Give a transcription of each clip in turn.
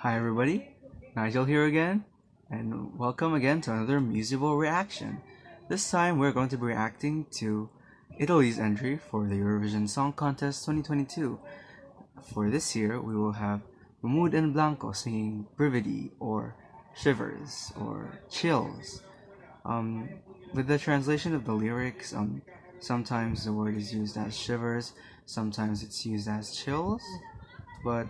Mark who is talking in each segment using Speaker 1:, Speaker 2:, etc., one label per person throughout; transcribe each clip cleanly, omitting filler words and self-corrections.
Speaker 1: Hi everybody, Nigel here again, and welcome again to another musical reaction. This time we're going to be reacting to Italy's entry for the Eurovision Song Contest 2022. For this year, we will have Mahmood and Blanco singing Brividi or Shivers or Chills. Um, with the translation of the lyrics, sometimes the word is used as shivers, sometimes it's used as chills, but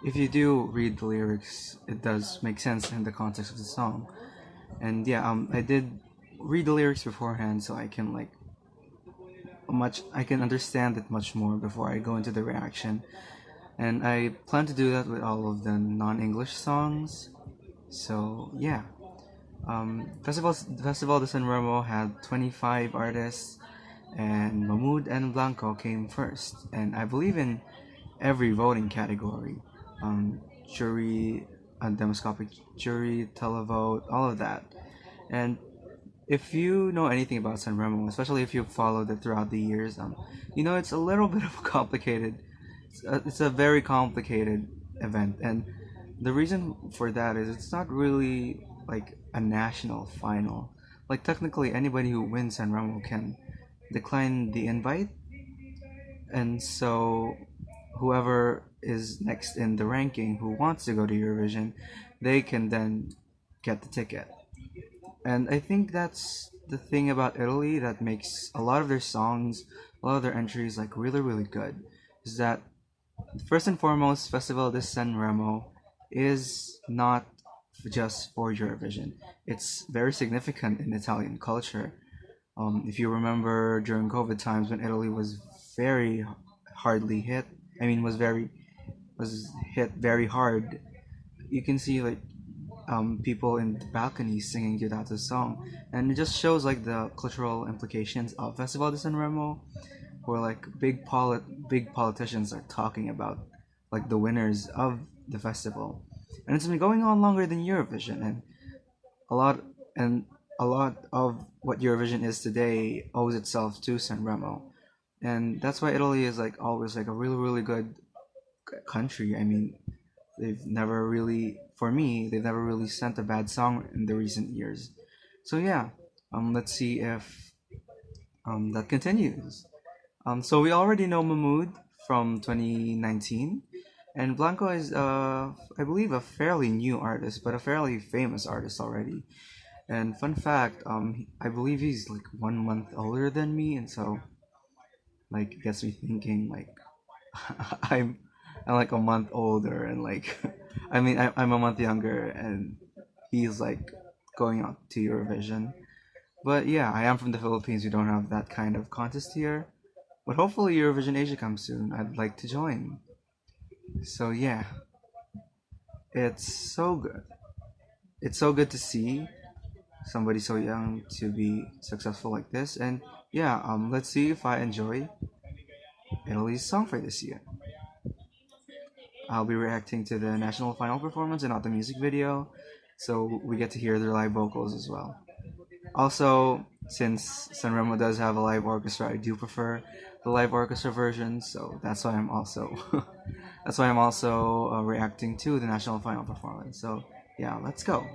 Speaker 1: if you do read the lyrics, it does make sense in the context of the song. And yeah, I did read the lyrics beforehand, so I can understand it much more before I go into the reaction. And I plan to do that with all of the non-English songs. So yeah, Festival de San Remo had 25 artists, and Mahmood and Blanco came first. And I believe in every voting category, um, jury, demoscopic jury, televote, all of that. And if you know anything about San Remo, especially if you've followed it throughout the years, you know it's a little bit of a complicated. It's a very complicated event, and the reason for that is it's not really like a national final. Like technically, anybody who wins San Remo can decline the invite, and so whoever is next in the ranking who wants to go to Eurovision, they can then get the ticket. And I think that's the thing about Italy that makes a lot of their songs, a lot of their entries like really really good, is that first and foremost, Festival de San Remo is not just for Eurovision. It's very significant in Italian culture. If you remember during COVID times when Italy was very hardly hit, I mean was hit very hard. You can see people in the balconies singing Giudato's song, and it just shows like the cultural implications of Festival de San Remo, where like big politicians are talking about like the winners of the festival, and it's been going on longer than Eurovision, a lot and a lot of what Eurovision is today owes itself to San Remo, and that's why Italy is like always like a really really good country. I mean, for me, they've never really sent a bad song in the recent years. So yeah, let's see if that continues. So we already know Mahmood from 2019, and Blanco is, I believe, a fairly new artist, but a fairly famous artist already. And fun fact, I believe he's like 1 month older than me, and so like it gets me thinking like I'm I'm like a month older, and like I mean I'm a month younger, and he's like going out to Eurovision. But yeah, I am from the Philippines. We don't have that kind of contest here. But hopefully Eurovision Asia comes soon. I'd like to join. So yeah, it's so good. It's so good to see somebody so young to be successful like this. And yeah, let's see if I enjoy Italy's song for this year. I'll be reacting to the national final performance and not the music video, so we get to hear their live vocals as well. Also, since Sanremo does have a live orchestra, I do prefer the live orchestra version, so that's why I'm also reacting to the national final performance. So yeah, let's go.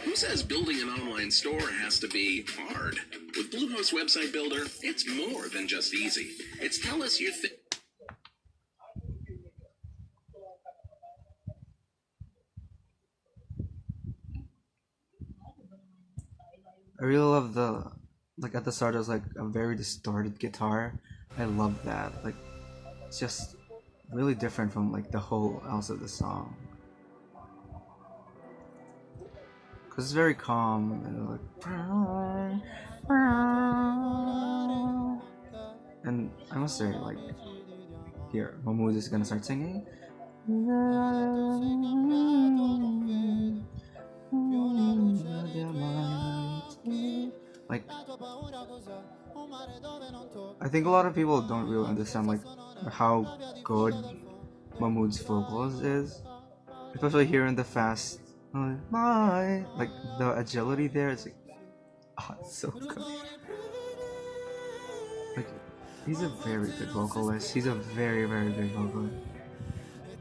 Speaker 2: Who says building an online store has to be hard? With Bluehost Website Builder, it's more than just easy. It's tell us your thing.
Speaker 1: I really love the like at the start there's like a very distorted guitar. I love that. Like it's just really different from like the whole else of the song. Cause it's very calm and and I must say like here Mahmood is gonna start singing. Like I think a lot of people don't really understand like how good Mahmood's vocals is, especially here in the fast. Like the agility there. It's like, oh, it's so good. Like he's a very good vocalist. He's a very very good vocalist.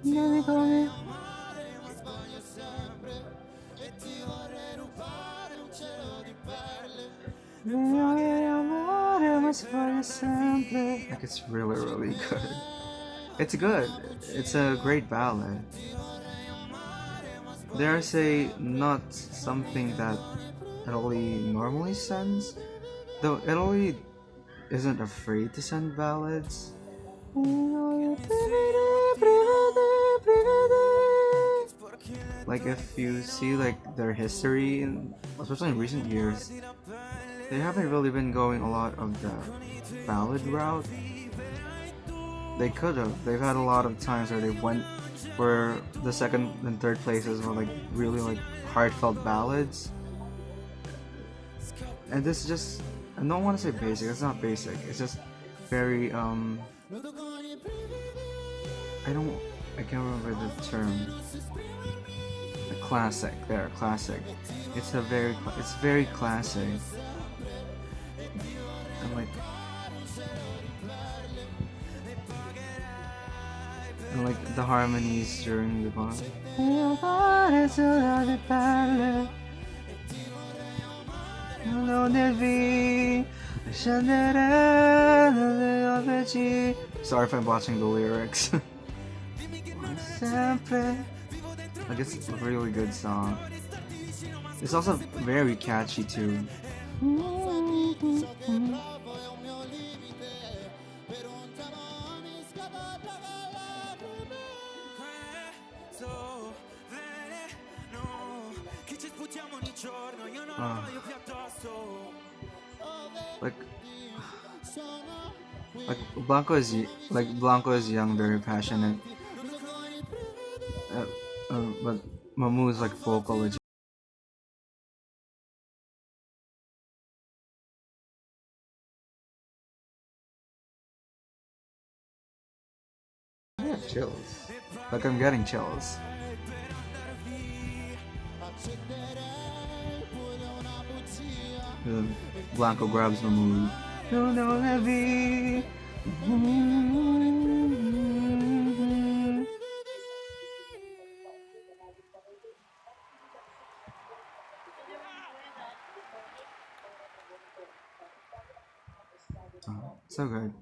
Speaker 1: Non mi come. Like it's really really good. It's good. It's a great ballad. Dare I say, not something that Italy normally sends. Though Italy isn't afraid to send ballads. Like if you see like their history, especially in recent years, they haven't really been going a lot of the ballad route. They could have. They've had a lot of times where they went where the second and third places were like really like heartfelt ballads. And this is just I don't want to say basic, it's not basic. It's just very I don't I can't remember the term. A classic. There, classic. It's very classic. And like the harmonies during the bar. Sorry if I'm watching the lyrics. Like it's a really good song. It's also very catchy too. Uh, like Blanco is young, very passionate. Uh, but Mamu is like vocal. I have chills. Like I'm getting chills. And Blanco grabs Mamu. No, no, Levi. So good.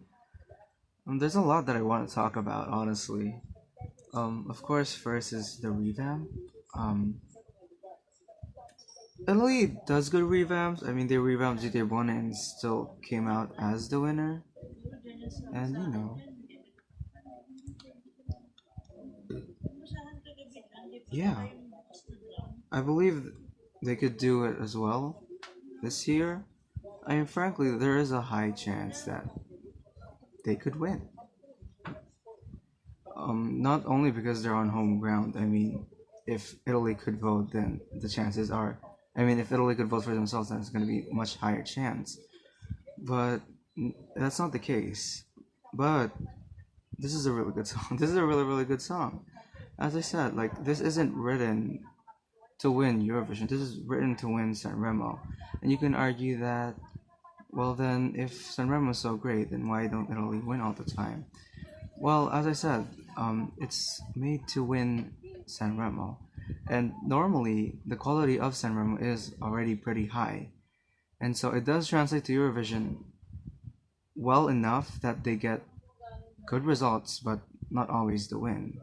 Speaker 1: There's a lot that I want to talk about, honestly. Of course, first is the revamp. Um, Italy does good revamps. I mean, they revamped GTA 1 and still came out as the winner. And yeah, I believe they could do it as well this year. I mean, frankly, there is a high chance that they could win. Not only because they're on home ground. I mean, if Italy could vote, then the chances are. I mean, if Italy could vote for themselves, then it's going to be much higher chance. But that's not the case. But this is a really good song. This is a really really good song. As I said, like this isn't written to win Eurovision. This is written to win Sanremo, and you can argue that. Well, then, if Sanremo is so great, then why don't Italy win all the time? Well, as I said, it's made to win Sanremo, and normally the quality of Sanremo is already pretty high, and so it does translate to Eurovision well enough that they get good results, but not always the win,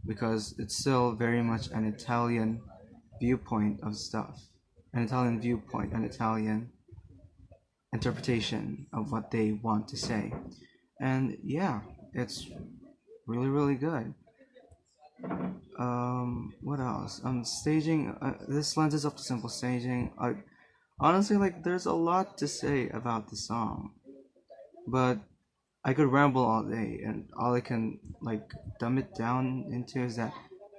Speaker 1: because it's still very much an Italian viewpoint of stuff, an Italian viewpoint, an Italian interpretation of what they want to say, and yeah, it's really really good. What else? Staging. This lends itself to simple staging. Honestly, like, there's a lot to say about the song, but I could ramble all day, and all I can like dumb it down into is that,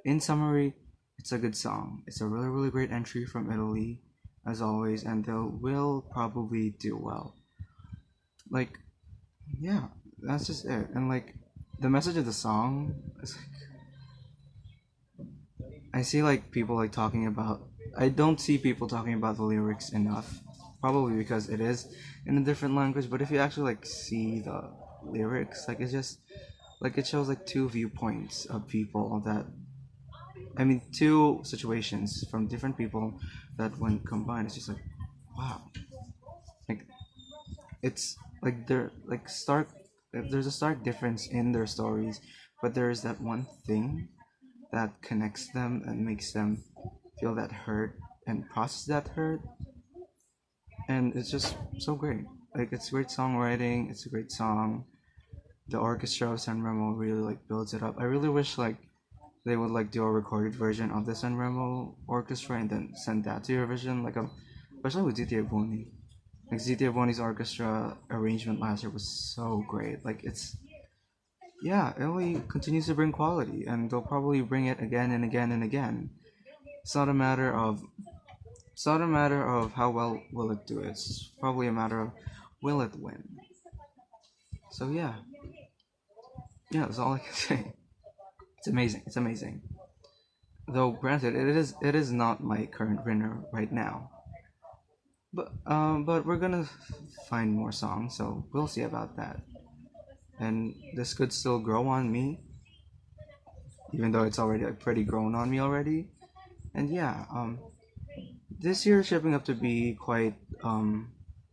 Speaker 1: in summary, it's a good song. It's a really, really great entry from Italy, as always, and they will probably do well. Like, yeah, that's just it. And like, the message of the song is I see like people like talking about. I don't see people talking about the lyrics enough. Probably because it is in a different language. But if you actually like see the lyrics, like it's just like it shows like two viewpoints of people that, I mean, two situations from different people that when combined, it's just like, wow, like it's like they're like stark. There's a stark difference in their stories, but there is that one thing that connects them and makes them feel that hurt and process that hurt, and it's just so great. Like it's great songwriting. It's a great song. The orchestra of San Remo really like builds it up. I really wish like they would like do a recorded version of the San Remo orchestra and then send that to Eurovision, like especially with ZTA Boni. Like ZTA Boni's orchestra arrangement last year was so great. Like it's, yeah, Italy continues to bring quality, and they'll probably bring it again and again and again. It's not a matter of it's not a matter of how well will it do. It's probably a matter of will it win. So yeah, that's all I can say. It's amazing. It's amazing. Though granted, it is not my current winner right now. But we're gonna find more songs, so we'll see about that. And this could still grow on me, even though it's already like, pretty grown on me already. And yeah, this year is shaping up to be quite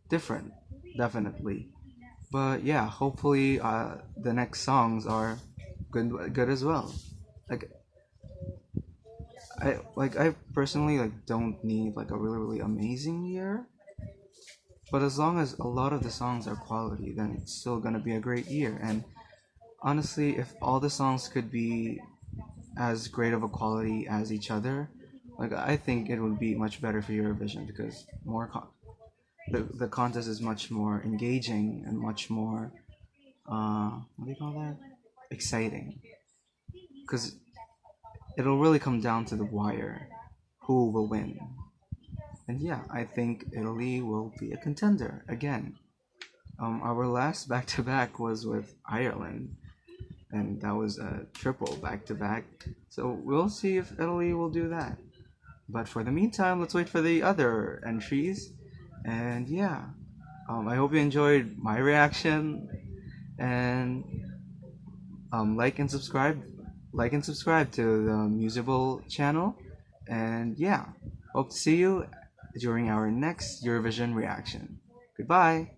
Speaker 1: different, definitely. But yeah, hopefully the next songs are good as well. Like I personally like don't need like a really amazing year, but as long as a lot of the songs are quality, then it's still gonna be a great year. And honestly, if all the songs could be as great of a quality as each other, like I think it would be much better for Eurovision because the contest is much more engaging and much more what do you call that? Exciting. Because it'll really come down to the wire, who will win. And yeah, I think Italy will be a contender again. Our last back to back was with Ireland, and that was a triple back to back. So we'll see if Italy will do that. But for the meantime, let's wait for the other entries. And yeah, I hope you enjoyed my reaction. And like and subscribe to the Musable channel. And yeah, hope to see you during our next Eurovision reaction. Goodbye.